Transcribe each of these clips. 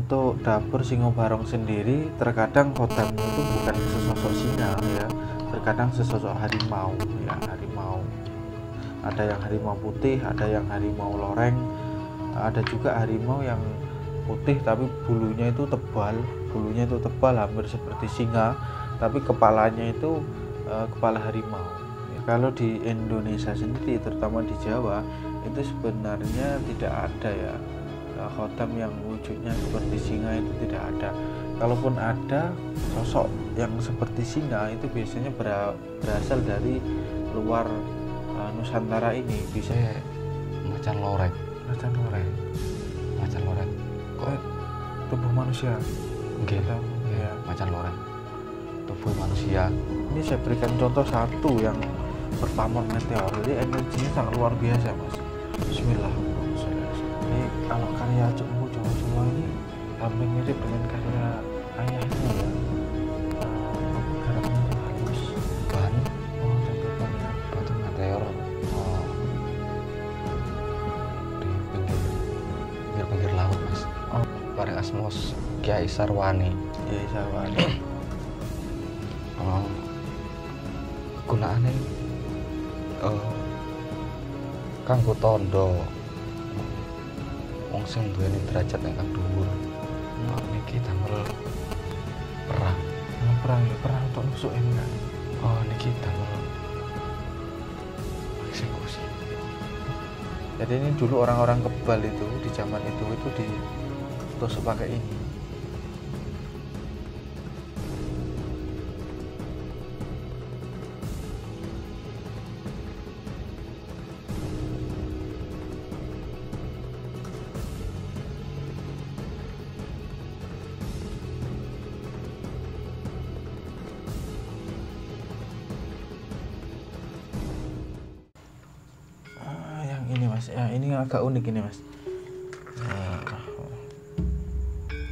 untuk dapur Singo Barong sendiri terkadang khotamnya itu bukan sesosok singa ya, terkadang sesosok harimau ya, harimau. Ada yang harimau putih, ada yang harimau loreng, ada juga harimau yang putih tapi bulunya itu tebal hampir seperti singa, tapi kepalanya itu kepala harimau. Kalau di Indonesia sendiri, terutama di Jawa, itu sebenarnya tidak ada ya khotam yang wujudnya seperti singa, itu tidak ada. Kalaupun ada sosok yang seperti singa, itu biasanya berasal dari luar Nusantara ini. Bisa macan loreng kok tubuh manusia. Oke. Ya. Macan loreng tubuh manusia. Ini saya berikan contoh satu yang berpamor meteor, jadi energinya sangat luar biasa mas. Bismillahirrahmanirrahim. Ini kalau karya Cukmu Jawa ini hampir mirip dengan karya ayahnya ya. Garamnya halus, Bahan contohnya batu meteor di pinggir laut mas. Bareng Asmos Kiai Sarwani. Gunaane kanggo tondo wong sing duweni derajat ingkang dhuwur. Niki damel perang untuk nusuk ini kan. Niki damel eksekusi. Jadi ini dulu orang-orang kebal itu di zaman itu ditusuk pakai ini. Ini agak unik ini mas.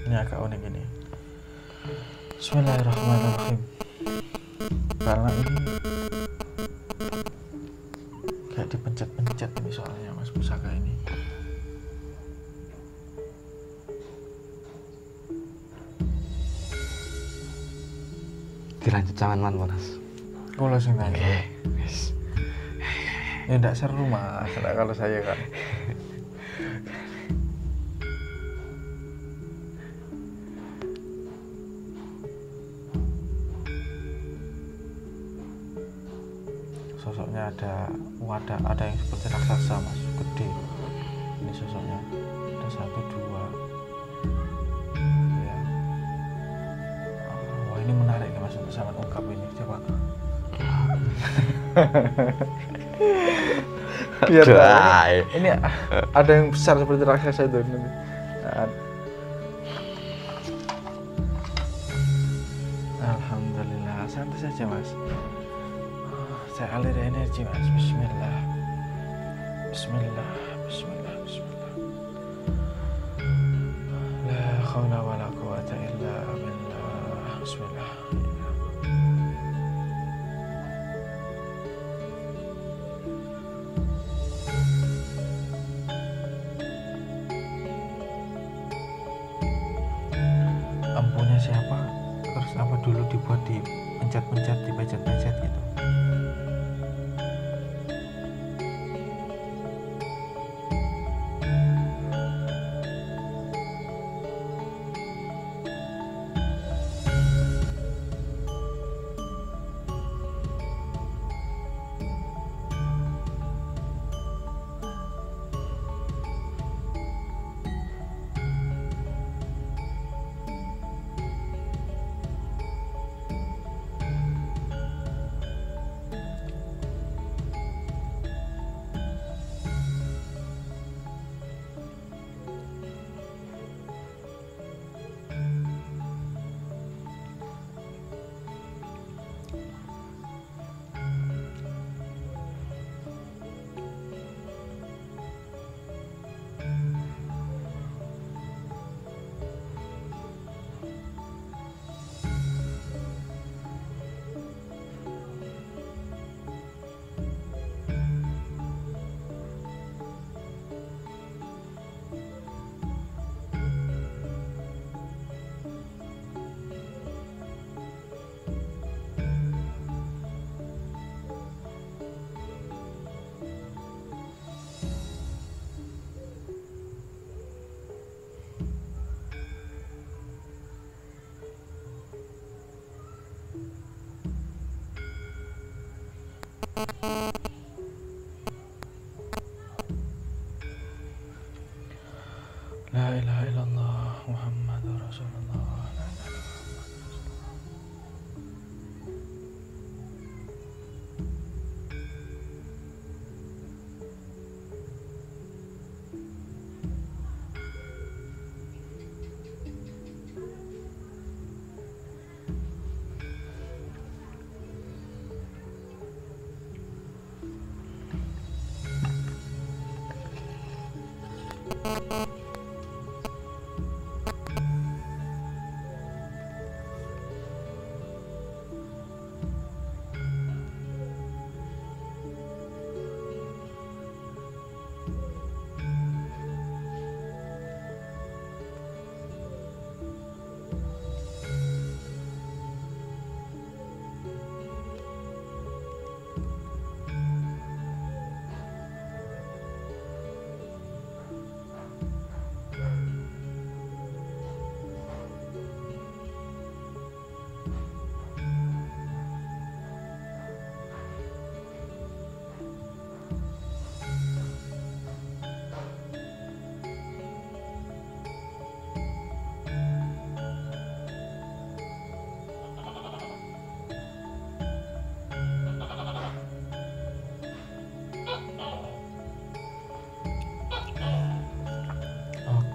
Ini agak unik ini. Bismillahirrahmanirrahim. Karena ini kayak dipencet-pencet ini soalnya mas, pusaka ini. Dilanjut jangan panas. Kalau sing nanya. Oke, wis. Ya enggak seru mas, kalau saya kan. Sosoknya ada yang seperti raksasa mas, gede. Ini sosoknya ada 1, 2 ya. Wah ini menarik nih mas untuk sangat ungkap ini, coba. Biar ini ada yang besar seperti raksasa itu. Alhamdulillah, santai saja mas. Saya alir energi mas. Bismillah. La khawla wa la quwata illa billah. Bismillah. Ampunya siapa? Terus apa dulu dibuat di pencet-pencet, dipecet-pecet gitu. La ilaha illallah Muhammadur Rasulullah. La ilaha illallah.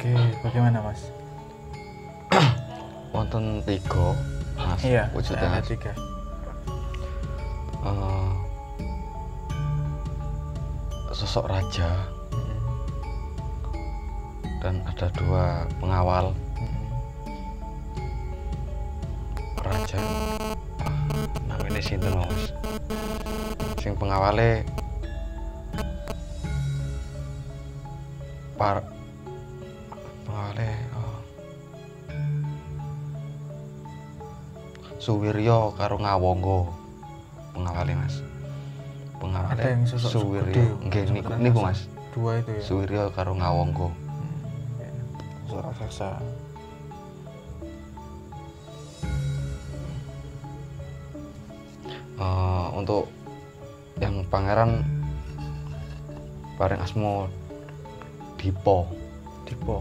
Oke, bagaimana Mas? Wonten 3 Mas. Iya, Wujudnya ada Mas. 3. Sosok raja dan ada 2 pengawal. Raja namanya sinten Mas? Sing pengawale Suwiryo karo Ngawangga pengawale Mas. Pengawale Ada yang sosok Suwiryo gede, nggih sosok niku raksasa. Mas. 2 itu ya. Suwiryo karo Ngawangga. Sosok raksasa. Untuk yang pangeran paring asma Dipa. Dipa.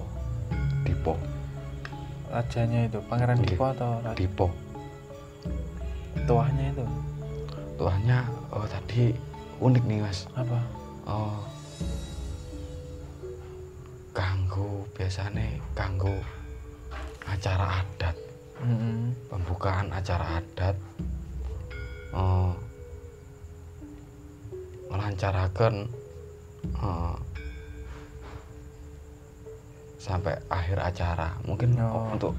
Rajanya itu Pangeran Nggih. Dipa atau Dipa. tuahnya itu Tuahnya tadi unik nih Mas. apa? Biasane kanggo acara adat. Pembukaan acara adat. Ngelancaraken sampai akhir acara. Mungkin untuk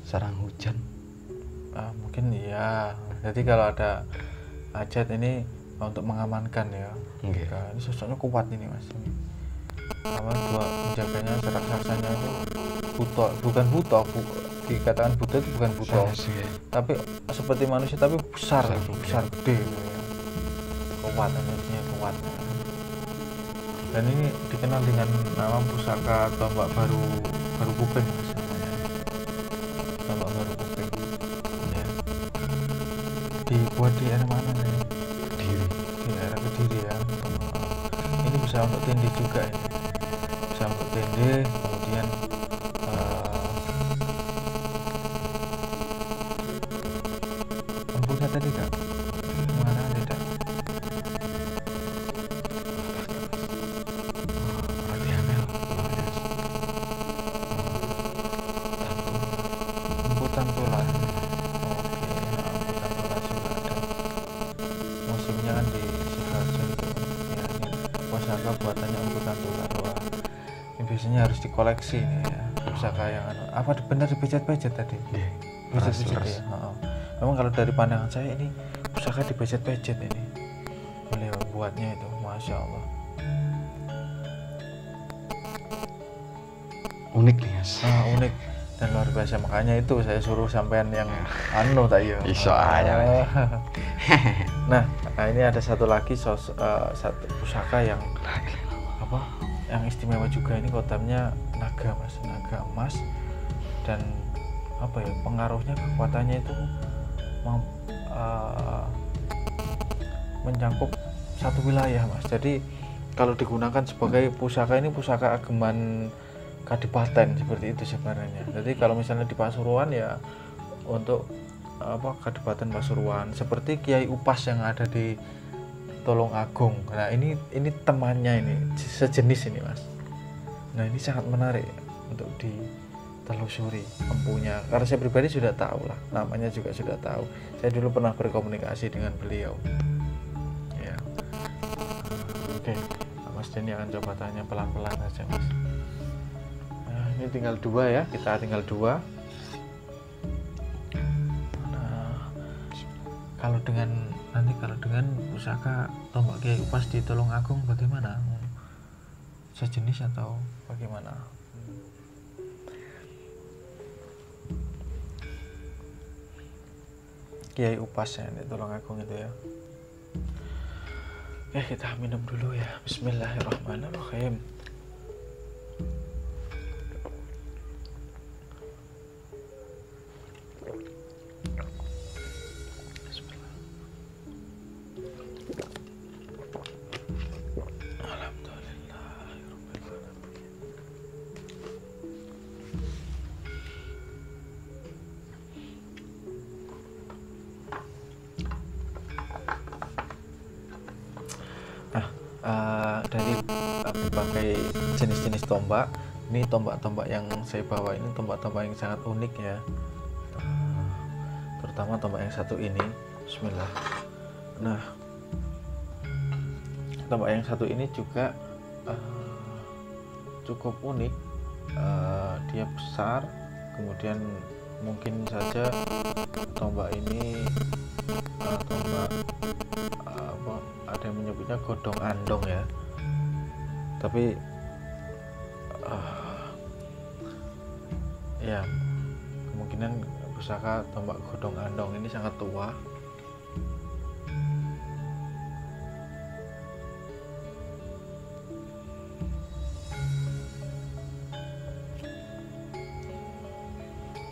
sarang hujan. Mungkin iya. Jadi kalau ada hajat ini untuk mengamankan ya. Nggih. Nah, ini sosoknya kuat ini Mas. Sama 2 penjaganya raksasanya itu bukan buta, dikatakan buta itu bukan buta. Tapi seperti manusia tapi besar gede gitu ya. Kuat, energinya kuat. Dan ini dikenal dengan nama pusaka tombak baru kuping Mas namanya. Tombak baru kuping. Ya. Dibuat di daerah mana nih? Kediri. Di daerah Kediri ya. Ini bisa untuk tindih juga ini. Bisa untuk tindih, kemudian lembunya tadi Kak? Mana tidak? Emputan tular. Oke, emputan tular juga ada. Musimnya kan di Sidoarjo itu. Ya, ini pusaka buatannya emputan tular. Wah, ini biasanya harus dikoleksi nih ya. Pusaka yang apa benar dipecet-pecet tadi? Pecet-pecet ya. Memang kalau dari pandangan saya ini pusaka dipecet-pecet ini. Beliau buatnya itu, Masya Allah. Unik nih Mas. Unik dan luar biasa, makanya itu saya suruh sampean yang tak ya. Iso aja. Nah, ini ada satu lagi satu pusaka yang apa? Yang istimewa juga, ini kotamnya naga Mas, naga emas, dan apa ya, pengaruhnya kekuatannya itu mencakup satu wilayah Mas. Jadi kalau digunakan sebagai pusaka ini pusaka ageman kadipaten seperti itu sebenarnya. Jadi kalau misalnya di Pasuruan ya untuk Kadipaten Pasuruan, seperti Kiai Upas yang ada di Tulungagung. Nah ini temannya ini sejenis ini Mas. Nah ini sangat menarik untuk ditelusuri empunya, karena saya pribadi sudah tahu lah, namanya juga sudah tahu. Saya dulu pernah berkomunikasi dengan beliau ya. Oke, Mas Denny akan coba tanya pelan-pelan aja Mas. Nah, ini tinggal 2 ya, kita tinggal 2. Nah, kalau dengan pusaka tombak Kiai Upas di Tulungagung bagaimana? Sejenis atau bagaimana? Kiai Upas ya di Tulungagung itu ya. Oke, kita minum dulu ya. Bismillahirrahmanirrahim. Dari berbagai jenis-jenis tombak, ini tombak-tombak yang saya bawa ini tombak-tombak yang sangat unik ya, terutama tombak yang satu ini. Bismillah. Nah, tombak yang satu ini juga cukup unik. Dia besar, kemudian mungkin saja tombak ini tombak ada yang menyebutnya godong andong ya, tapi ya kemungkinan pusaka tombak godong andong ini sangat tua.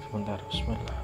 Sebentar, bismillah.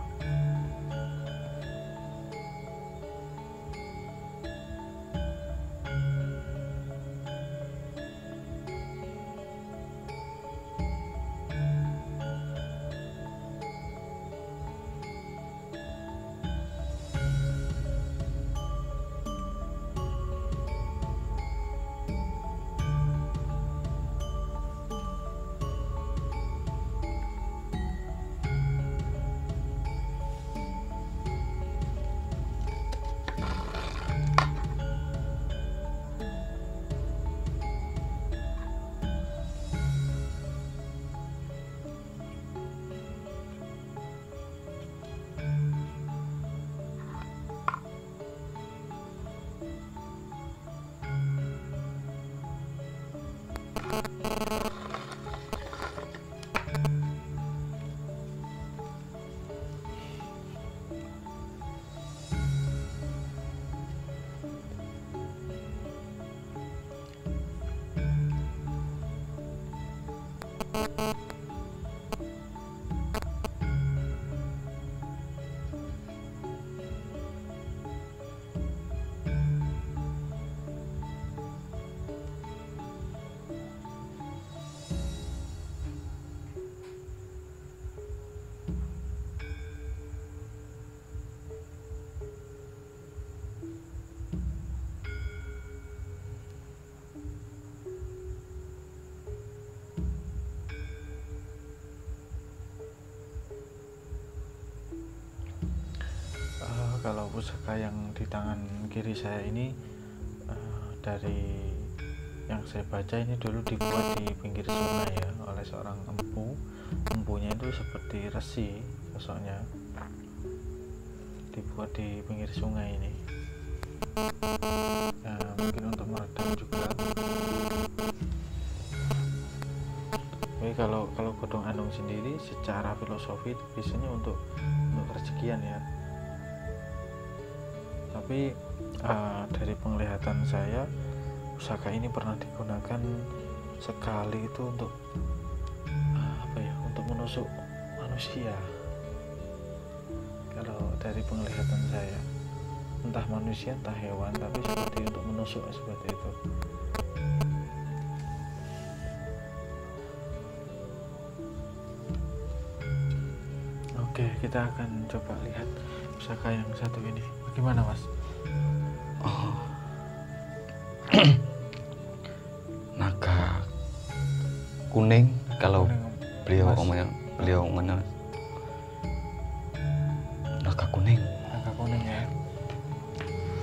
Kalau pusaka yang di tangan kiri saya ini dari yang saya baca ini dulu dibuat di pinggir sungai ya oleh seorang empu. Empunya itu seperti resi sosoknya, dibuat di pinggir sungai ini. Mungkin untuk meredam juga. Tapi kalau godong andong sendiri secara filosofi itu biasanya untuk rezekian ya. Tapi dari penglihatan saya, pusaka ini pernah digunakan sekali itu untuk untuk menusuk manusia. Kalau dari penglihatan saya, entah manusia entah hewan, tapi seperti untuk menusuk seperti itu. Oke, kita akan coba lihat pusaka yang satu ini. Bagaimana, Mas? Oh. Naga kuning kalau beliau mana naga kuning. Naga kuning ya.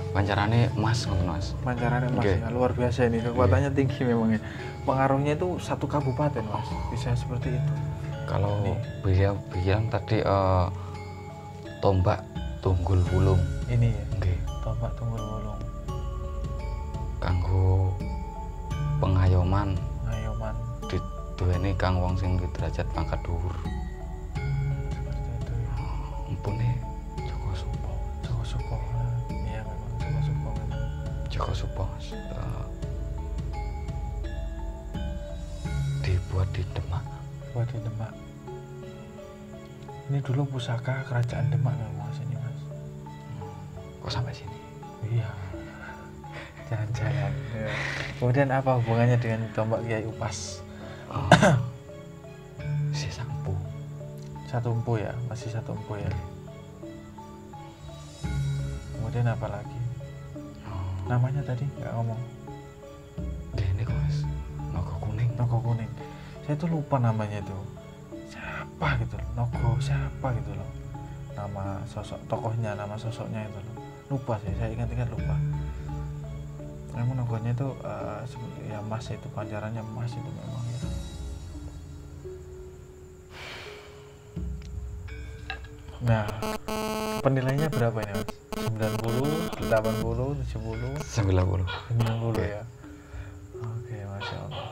Pancarannya emas, Mas. Pancarannya emas Okay. ya, luar biasa ini, kekuatannya tinggi memang ya. Pengaruhnya itu 1 kabupaten, Mas. Bisa seperti itu. Kalau beliau bilang tadi tombak tunggul wulung. Ini ya. Nggih. Tombak tunggul wulung. Kanggo pengayoman Ngayoman diduweni kang wong sing derajat pangkat dhuwur. seperti itu ya. Empune Joko Supo. Joko Supo. Iya memang Joko Supo memang. Joko Supo. Dibuat di Demak. Buat di Demak. Ini dulu pusaka kerajaan Demak memang Mas ini, Mas. Kok sampai sini? Iya. Jangan-jangan. Ya. Kemudian apa hubungannya dengan tombak Kiai Upas? Si sampo. Satu empu ya, masih satu empu ya. Kemudian apa lagi? Namanya tadi nggak ngomong. Ini kok Mas. Naga kuning. Nogo kuning. Saya tuh lupa namanya itu. Siapa gitu loh. Nogo siapa gitu loh. Nama sosok tokohnya, nama sosoknya itu loh. Lupa sih, saya ingat-ingat lupa. Memang nogonya itu seperti ya emas, itu pancarannya emas itu memang ya. Nah, penilaiannya berapa ini, Mas? 90, 80, 70, 90. 90 ya. Oke, Masya Allah.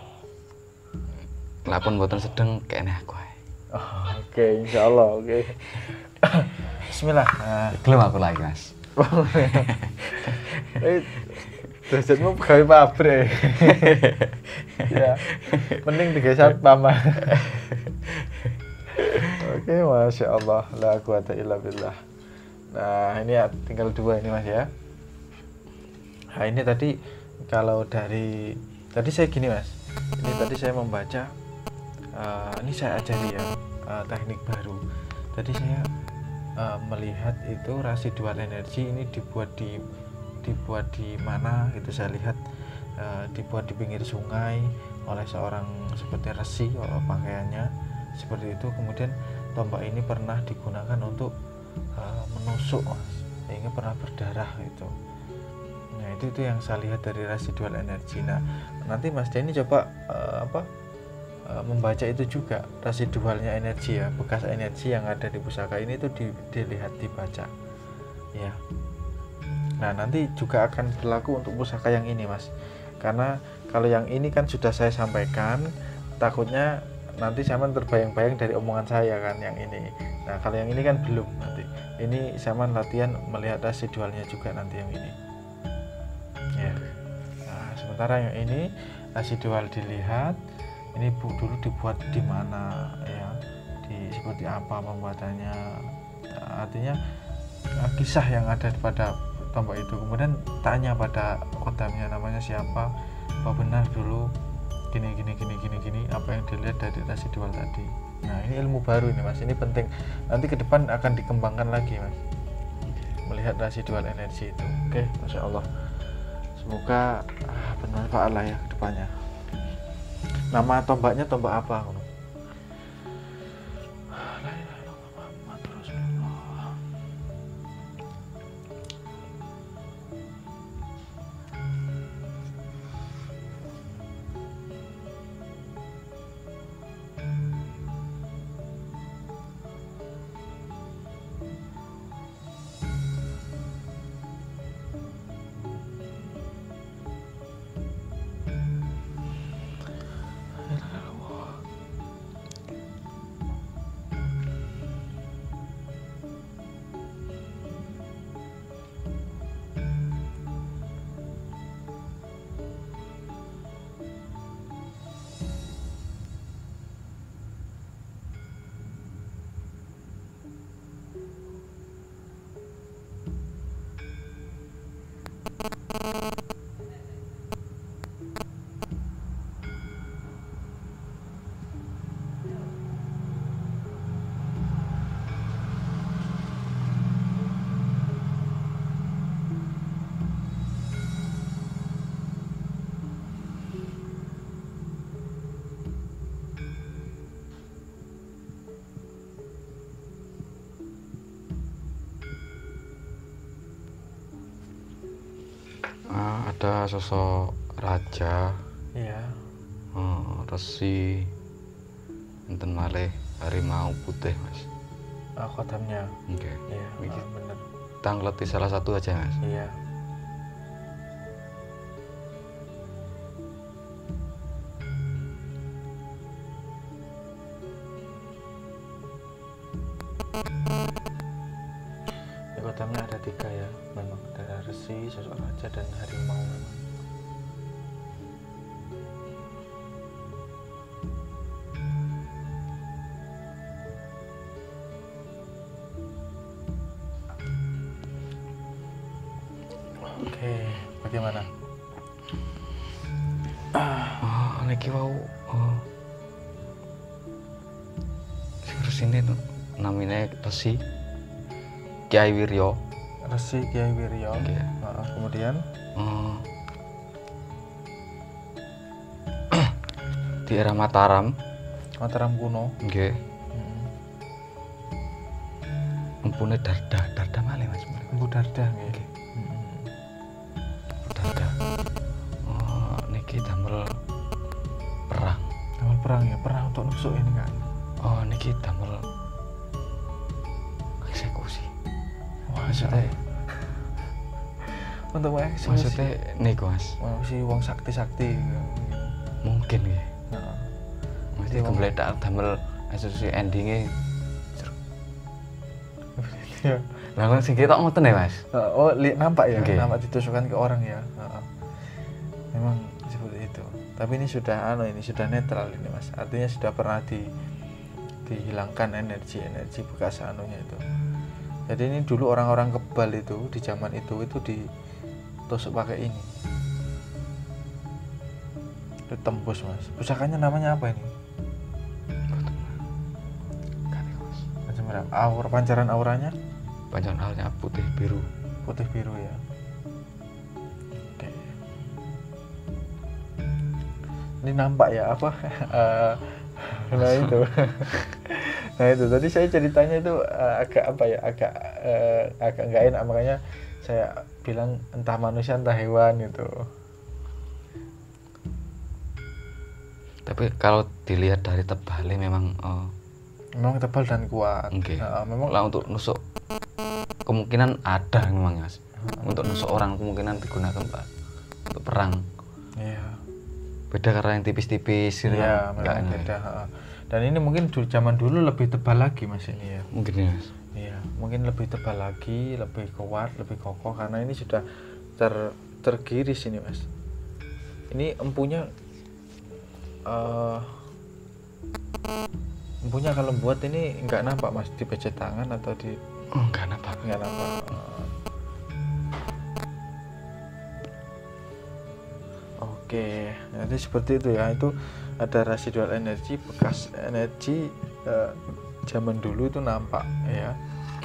Lapun boten sedeng kene aku ae. Oh, oke, insya Allah, oke. Bismillah. Nah, Gelem aku lagi, Mas. derajatmu pegawai pabrik. Ya, mending tiga satpam. Oke, Masya Allah, la quwata illa billah. Nah, ini ya, tinggal 2 ini, Mas ya. Nah, ini tadi kalau dari tadi saya gini, Mas. Ini tadi saya membaca, ini saya ajari ya, teknik baru. Tadi saya melihat itu residual energi ini dibuat di mana gitu. Saya lihat dibuat di pinggir sungai oleh seorang seperti resi, pakaiannya seperti itu. Kemudian tombak ini pernah digunakan untuk menusuk, Mas, sehingga pernah berdarah gitu. Nah, itu yang saya lihat dari residual energi. Nah, nanti Mas Denny coba membaca itu juga, residualnya energi ya, bekas energi yang ada di pusaka ini itu dilihat, dibaca ya. Nah, nanti juga akan berlaku untuk pusaka yang ini, Mas, karena kalau yang ini kan sudah saya sampaikan, takutnya nanti Saman terbayang-bayang dari omongan saya kan yang ini. Nah, kalau yang ini kan belum, nanti ini Saman latihan melihat residualnya juga nanti yang ini ya. Nah, sementara yang ini residual dilihat, ini dulu dibuat di mana ya, seperti apa pembuatannya. Nah, artinya kisah yang ada pada tombak itu. Kemudian tanya pada kodamnya namanya siapa, apa benar dulu gini apa yang dilihat dari residual tadi. Nah, ini ilmu baru ini, Mas, ini penting, nanti ke depan akan dikembangkan lagi, Mas, melihat residual energi itu. Oke, Masya Allah, semoga bermanfaat lah ya ke depannya. Nama tombaknya tombak apa? Ada sosok raja, Iya. resi, enten malih harimau putih, Mas. Khotamnya. Oke. Iya, Iki bener. kita ngeleti salah satu aja, Mas. Iya. Di khotamnya ada 3 ya, memang ada resi, sosok raja, dan harimau memang. Oke, bagaimana? Niki wau sing resine namine Resi Kyai Wiryo. Resi Kyai Wiryo. Oke. Kemudian di era Mataram kuno. nggih. Empune Darda malih, Mas. Empu Darda nggih. Darda. Niki damel perang. Damel perang ya, perang untuk nusuk ini kan. Niki damel eksekusi. Maksudnya untuk eksekusi. Maksudnya niku, Mas. Si wong sakti-sakti. Mungkin nggih. Heeh. Mesti kembledak damel eksekusi endinge. Ya. Lah kok sing ketok ngoten ya, Mas? Nampak ya, Okay. nampak ditusukkan ke orang ya. Memang seperti itu. Tapi ini sudah netral ini, Mas. Artinya sudah pernah dihilangkan energi bekas anunya itu. Jadi ini dulu orang-orang kebal itu di zaman itu ditusuk pakai ini. Ditembus, Mas. Pusakanya namanya apa ini? Pancaran auranya? Pancaran auranya putih biru Ya. Oke. Ini nampak ya apa? Nah itu. Nah itu tadi saya ceritanya itu agak nggak enak, makanya saya bilang entah manusia entah hewan gitu. Tapi kalau dilihat dari tebalnya memang tebal dan kuat. Okay. Memang lah untuk nusuk kemungkinan ada memang, Mas. Untuk nusuk orang kemungkinan digunakan, Pak, untuk perang. Iya. Beda karena yang tipis-tipis gitu. Iya, memang beda. Dan ini mungkin zaman dulu lebih tebal lagi, Mas, ini ya. Mungkin ya, Mas. Iya, mungkin lebih tebal lagi, lebih kuat, lebih kokoh karena ini sudah tergiris ini, Mas. Ini empunya kalau buat ini nggak nampak, Mas, di pecet tangan atau di nggak nampak. Oke, jadi seperti itu ya. Itu ada residual energi, bekas energi zaman dulu itu nampak ya.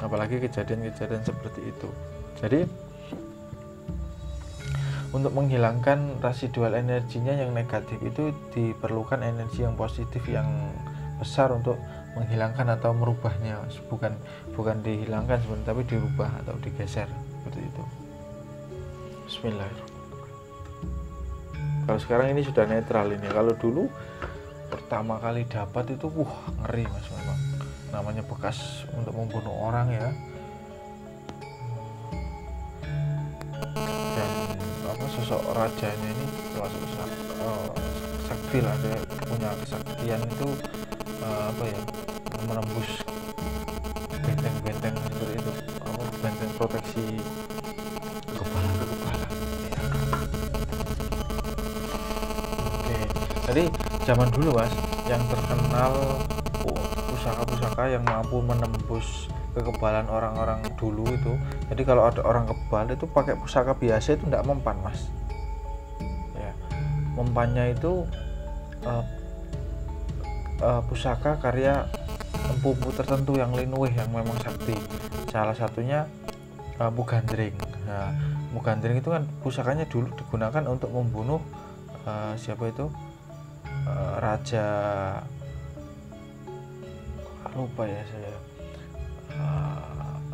Apalagi kejadian-kejadian seperti itu. Jadi untuk menghilangkan residual energinya yang negatif itu diperlukan energi yang positif yang besar untuk menghilangkan atau merubahnya, bukan dihilangkan sebenarnya, tapi dirubah atau digeser seperti itu. Bismillahirrahmanirrahim. Kalau sekarang ini sudah netral ini. Kalau dulu pertama kali dapat itu ngeri, Mas, memang. Namanya bekas untuk membunuh orang ya. Dan sosok rajanya ini termasuk sakti lah, dia punya kesaktian itu menembus benteng-benteng seperti itu, benteng proteksi kekebalan ya. Oke, jadi zaman dulu, Mas, yang terkenal pusaka-pusaka yang mampu menembus kekebalan orang-orang dulu itu. Jadi kalau ada orang kebal itu pakai pusaka biasa itu tidak mempan, Mas. Ya, mempannya itu pusaka karya empu-empu tertentu yang linuwih, yang memang sakti. Salah satunya Empu Gandring. Nah, Empu Gandring itu kan pusakanya dulu digunakan untuk membunuh siapa itu, raja, lupa ya saya,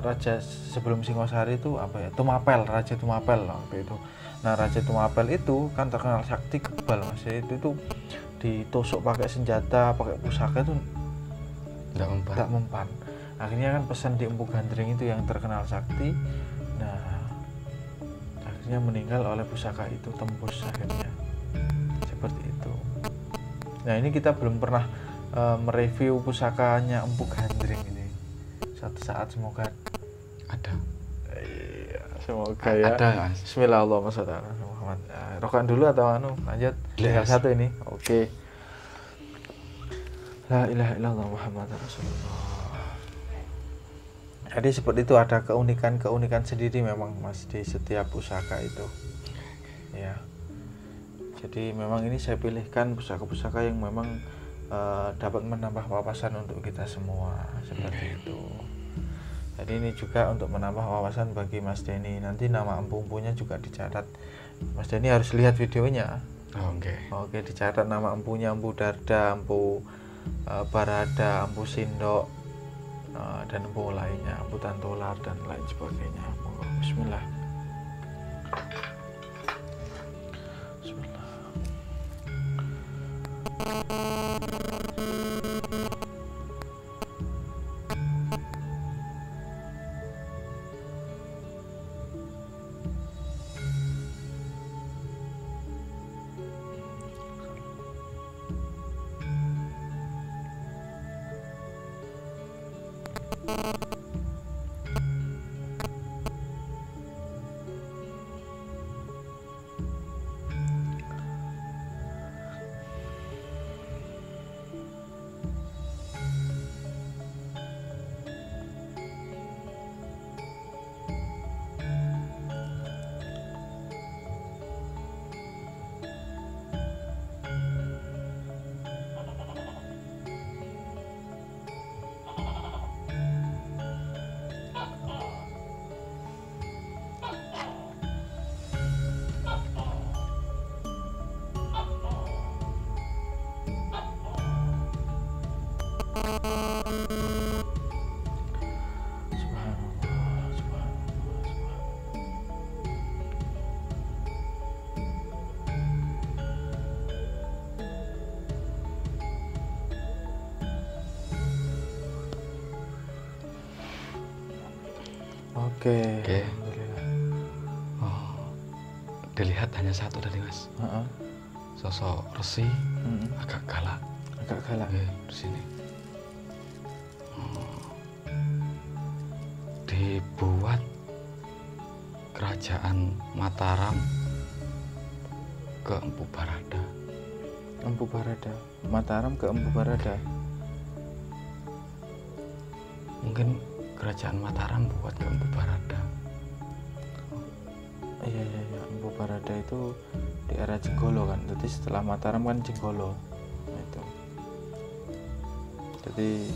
raja sebelum Singosari itu apa ya, Tumapel, Raja Tumapel waktu itu. Nah, Raja Tumapel itu kan terkenal sakti kebal, Mas. Itu ditusuk pakai senjata, pakai pusaka itu tidak mempan. Akhirnya kan pesan di Empu Gandring itu yang terkenal sakti. Nah, akhirnya meninggal oleh pusaka itu, tembus akhirnya seperti itu. Nah, ini kita belum pernah mereview pusakanya Empu Gandring ini. Suatu saat semoga ada. Iya, semoga ya. Ada, Mas. Bismillahirrahmanirrahim. Rokokan dulu atau lanjut? Tinggal satu ini. Oke. La ilaha illallah Muhammad Rasulullah. Jadi seperti itu, ada keunikan sendiri memang, Mas, di setiap pusaka itu. Ya. Jadi memang ini saya pilihkan pusaka-pusaka yang memang dapat menambah wawasan untuk kita semua, seperti itu. Jadi ini juga untuk menambah wawasan bagi Mas Denny. Nanti nama empu-empunya juga dicatat. Mas Denny harus lihat videonya. Oke, dicatat nama empunya, Empu Darda, Empu Barada, Empu Sindok, dan empu lainnya, Empu Tantular dan lain sebagainya. Bismillah. Bismillah. Oke. Alhamdulillah. Oh, dilihat hanya satu tadi, Mas. Sosok resi, agak galak. Di sini. Dibuat kerajaan Mataram ke Empu Barada. Mataram ke Empu Barada. Mungkin kerajaan Mataram buat ke Empu Barada. Iya, Empu Barada itu di era Jenggolo kan. Jadi setelah Mataram kan Jenggolo. Nah, itu. Jadi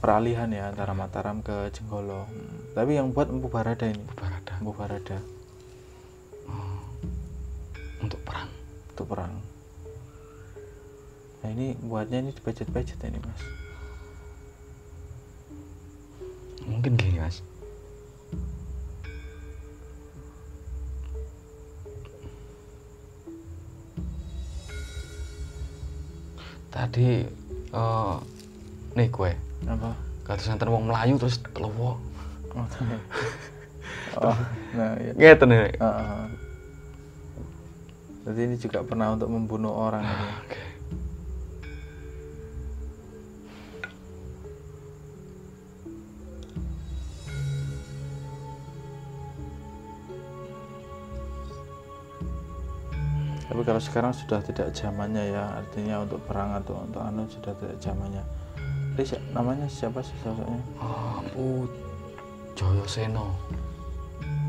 peralihan ya antara Mataram ke Jenggolo. Tapi yang buat Empu Barada ini. Empu Barada. Untuk perang. Nah, ini buatnya ini dibajet-bajet ini, Mas. Mungkin gini, Mas. Tadi nih kue apa? Katusan wong Melayu terus kelowo. Nah, ya. Ngeten nih. Jadi ini juga pernah untuk membunuh orang ini. Oke. Tapi kalau sekarang sudah tidak zamannya ya, artinya untuk perang atau untuk sudah tidak zamannya. namanya siapa sih sosoknya? Empu Joyoseno.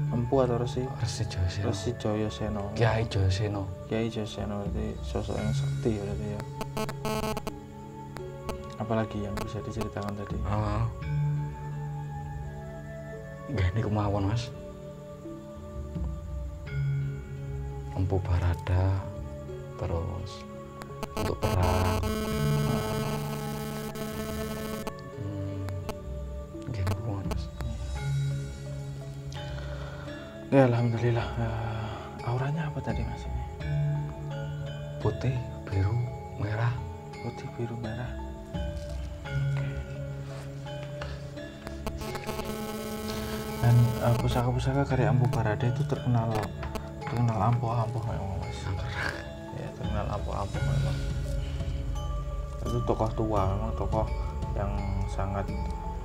Empu atau Resi? Resi Joyoseno. Resi Joyoseno. Kiai Joyoseno. Kiai Joyoseno itu sosok yang sakti berarti ya. Apalagi yang bisa diceritakan tadi? Gak ini kemauan mas. Empu Barada, terus untuk perang. Gini kemauan mas. Ya alhamdulillah. Auranya apa tadi mas ini? Putih, biru, merah. Putih, biru, merah. Dan pusaka-pusaka karya Empu Barada itu terkenal ampuh memang mas. Ya terkenal ampuh memang. Itu tokoh tua, memang tokoh yang sangat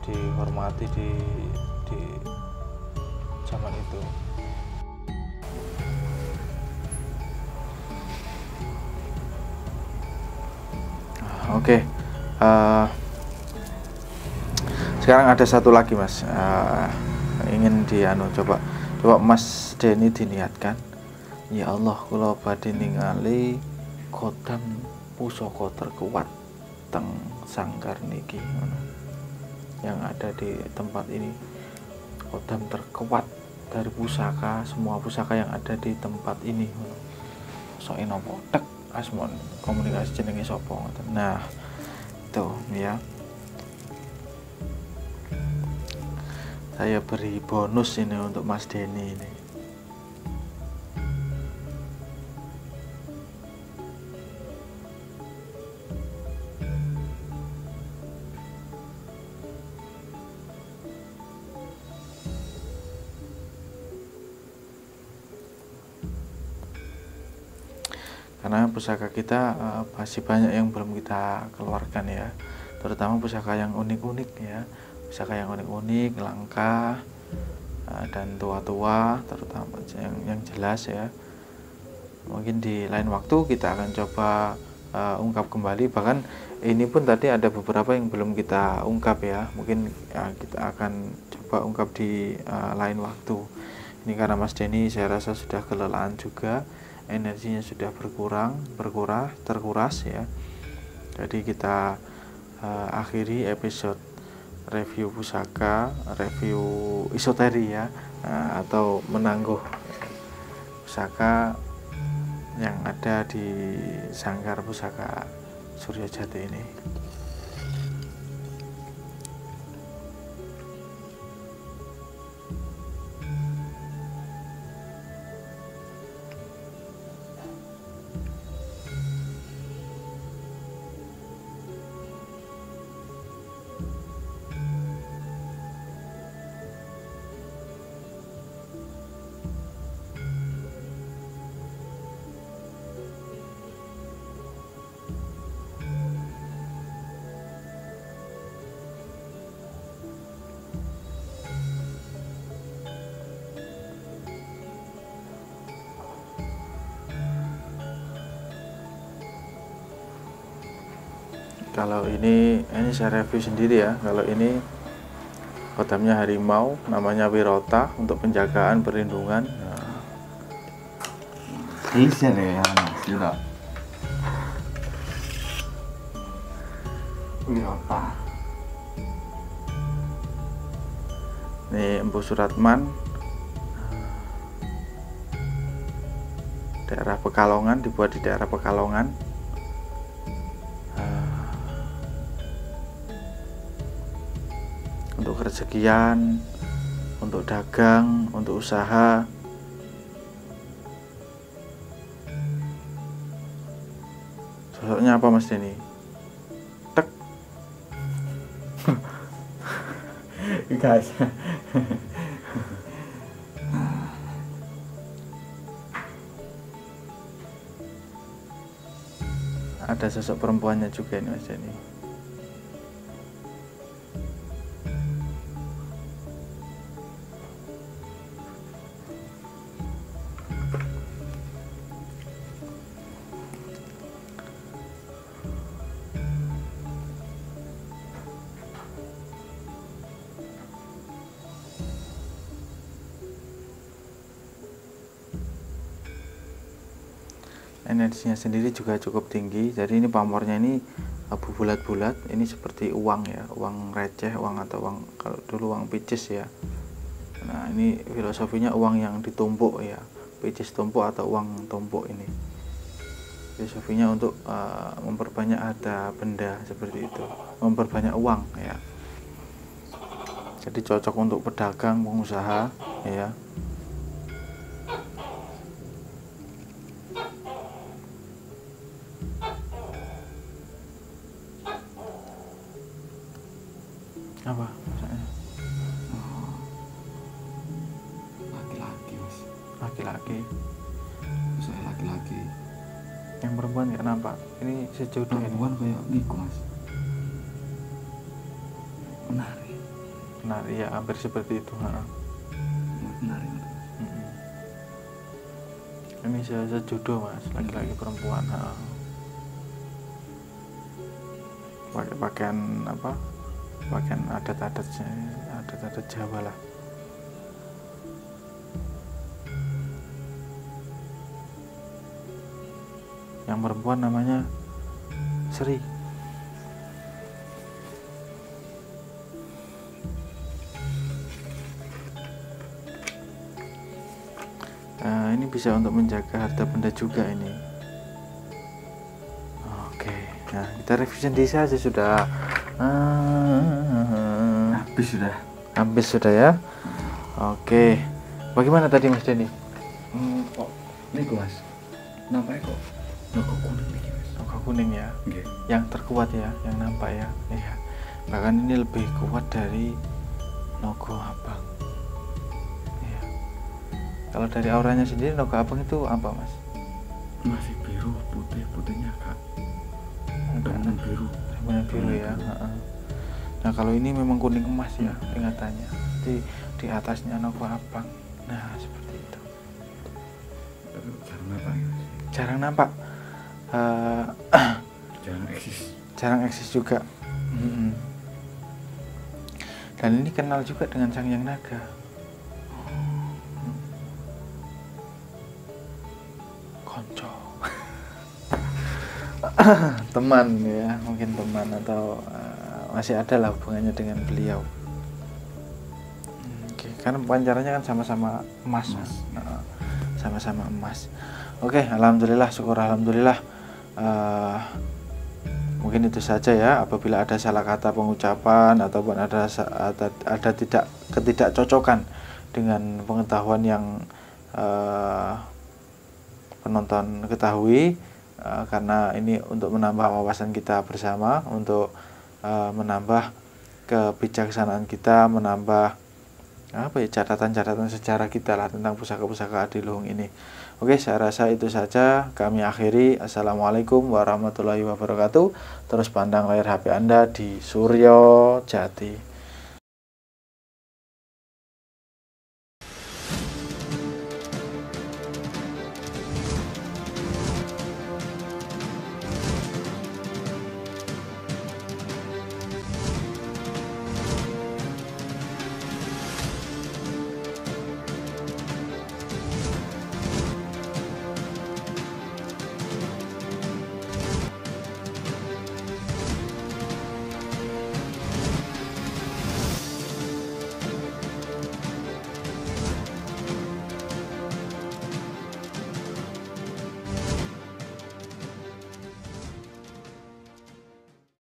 dihormati di zaman itu. Oke. Sekarang ada satu lagi mas, ingin coba Mas Denny diniatkan. Ya Allah, kula badhe ningali kodam pusaka terkuat teng sanggar niki, yang ada di tempat ini. Kodam terkuat dari pusaka, semua pusaka yang ada di tempat ini. Soke nopo tek asmon komunikasi jenenge sapa. Nah, itu ya. Saya beri bonus ini untuk Mas Denny ini. Karena pusaka kita masih banyak yang belum kita keluarkan ya, terutama pusaka yang unik-unik ya. Pusaka yang unik-unik, langka, dan tua-tua, terutama yang jelas ya. Mungkin di lain waktu kita akan coba ungkap kembali. Bahkan ini pun tadi ada beberapa yang belum kita ungkap ya. Mungkin kita akan coba ungkap di lain waktu. Ini karena Mas Denny saya rasa sudah kelelahan juga, energinya sudah terkuras ya. Jadi kita akhiri episode review pusaka, review isoteri ya, atau menangguh pusaka yang ada di Sanggar Pusaka Suryajati ini. Kalau ini saya review sendiri ya. Kalau ini kodamnya harimau, namanya Wirota, untuk penjagaan perlindungan. Spesial ya sudah. Wirota. Ini Empu Suratman, daerah Pekalongan, dibuat di daerah Pekalongan. Untuk rezekian, untuk dagang, untuk usaha. Sosoknya apa Mas Denny? Tek. Guys. Ada sosok perempuannya juga ini Mas Denny. energinya sendiri juga cukup tinggi. Jadi ini pamornya ini bulat-bulat, ini seperti uang ya, uang receh, uang atau uang, kalau dulu uang picis ya. Nah ini filosofinya uang yang ditumpuk ya, picis tumpuk atau uang tumpuk ini. Filosofinya untuk memperbanyak harta benda seperti itu, memperbanyak uang ya. Jadi cocok untuk pedagang, pengusaha ya. Apa maksudnya? Laki-laki mas. Laki-laki. Saya laki-laki. Yang perempuan nggak nampak. Ini sejodoh ini. Perempuan kayak Niko mas. Menari. Nah iya hampir seperti itu. Menari. Ini sejodoh mas, laki-laki perempuan. Pakai pakaian apa? Pakaian adat Jawa lah. Yang perempuan namanya Sri. Ini bisa untuk menjaga harta benda juga ini. Oke, nah kita review sendiri saja sudah. Habis sudah ya. Oke, bagaimana tadi Mas Denny? Kok Niko mas. Nampaknya kok logo kuning nih mas. Logo kuning ya. Nggih. Yang terkuat ya, yang nampak ya. Iya. Bahkan ini lebih kuat dari logo abang. Iya. Kalau dari auranya sendiri logo abang itu apa Mas? Masih biru, putihnya kak. Dominan biru. Dominan biru ya. Nah kalau ini memang kuning emas ya ingatannya. Di atasnya logo abang. Nah seperti itu. Jarang nampak ya mas. Jarang nampak. Jarang eksis juga. Dan ini kenal juga dengan Sang Hyang Naga. Konco. Teman ya, mungkin teman atau masih ada lah hubungannya dengan beliau. Oke, karena pancarannya kan sama-sama emas. Sama-sama emas. Oke, alhamdulillah, syukur alhamdulillah. Mungkin itu saja ya. Apabila ada salah kata pengucapan ataupun ada ketidakcocokan dengan pengetahuan yang penonton ketahui, karena ini untuk menambah wawasan kita bersama, untuk menambah kebijaksanaan kita, menambah catatan-catatan sejarah kita lah tentang pusaka-pusaka Adiluhung ini. Oke, saya rasa itu saja. Kami akhiri. Assalamualaikum warahmatullahi wabarakatuh. Terus pandang layar HP Anda di Suryo Jati.